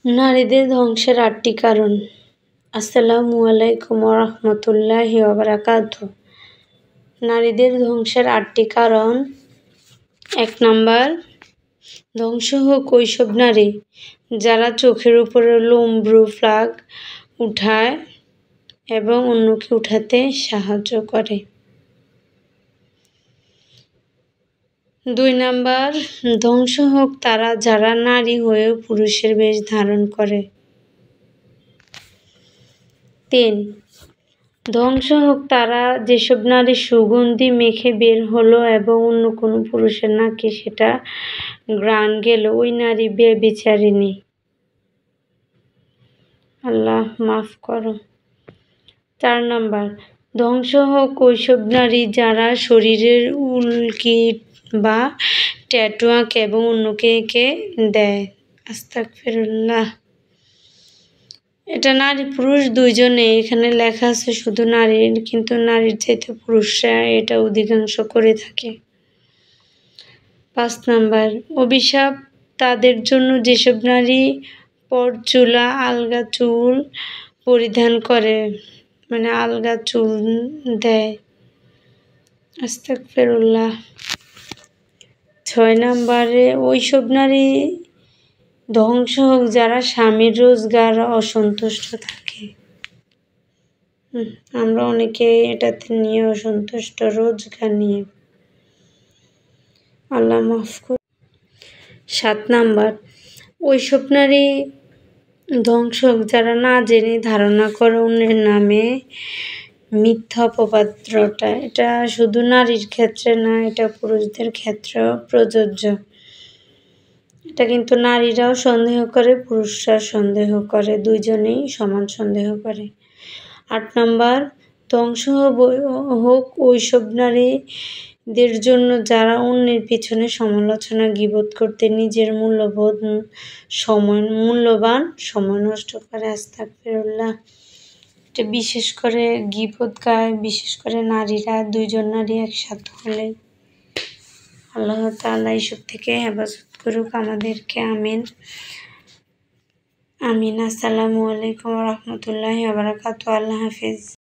নারীদের ধ্বংসের ৮টি কারণ। আসসালামু আলাইকুম ওয়ারাহমাতুল্লাহি ওয়াবারাকাতুহু। নারীদের ধ্বংসের ৮টি কারণ। ১ নাম্বার, ধ্বংস হোক ওইসব নারী যারা চোখের উপরে লোম ভ্রু প্লাগ উঠায় এবং অন্যকে উঠাতে সাহায্য করে। ২ নাম্বার, ধ্বংস হোক তারা যারা নারী হয়েও পুরুষের বেশ ধারণ করে। ৩, ধ্বংস হোক তারা যেসব নারী সুগন্ধি মেখে বের হলো এবং অন্য কোনো পুরুষের নাকে সেটা ঘ্রাণ গেল, ওই নারী ব্যভিচারিণী। আল্লাহ মাফ করো। ৪ নাম্বার, ধ্বংস হোক ওইসব নারী যারা শরীরের উল্কিট বা ট্যাটু আঁকে এবং অন্যকে এঁকে দেয়। আস্তাগফিরুল্লাহ। এটা নারী পুরুষ দুইজনে, এখানে লেখা আছে শুধু নারীর, কিন্তু নারীর চাইতে পুরুষরা এটা অধিকাংশ করে থাকে। ৫ নাম্বার, অভিশাপ তাদের জন্য যেসব নারী পরচুলা আলগা চুল পরিধান করে, মানে আলগা চুল দেয়। আস্তাগফিরুল্লাহ। ৬ নাম্বারে, ওইসব নারী ধ্বংস হোক যারা স্বামীর রোজগার অসন্তুষ্ট থাকে। আমরা অনেকে এটাতে নিয়ে অসন্তুষ্ট, রোজগার নিয়ে। আল্লাহ মাফ করুন। ৭ নাম্বার, ওইসব নারী ধ্বংস হোক যারা না জেনে ধারণা করে অন্যের নামে মিথ্যা অপবাদ রটায়। এটা শুধু নারীর ক্ষেত্রে না, এটা পুরুষদের ক্ষেত্রেও প্রযোজ্য। এটা কিন্তু নারীরাও সন্দেহ করে, পুরুষরা সন্দেহ করে, দুইজনেই সমান সন্দেহ করে। ৮ নাম্বার, ধ্বংস হোক ওইসব নারীদের জন্য যারা অন্যের পিছনে সমালোচনা গীবত করতে নিজের মূল্যবান সময় নষ্ট করে। আস্তাগফিরুল্লাহ। এটা বিশেষ করে গীবত গায়, বিশেষ করে নারীরা, দুইজন নারী একসাথে হলে। আল্লাহ তাআলা এইসব থেকে হেফাজত করুক আমাদেরকে। আমিন আমিন। আসসালামু আলাইকুম ওয়া রাহমাতুল্লাহি ওয়া বারাকাতুহু। আল্লাহ হাফেজ।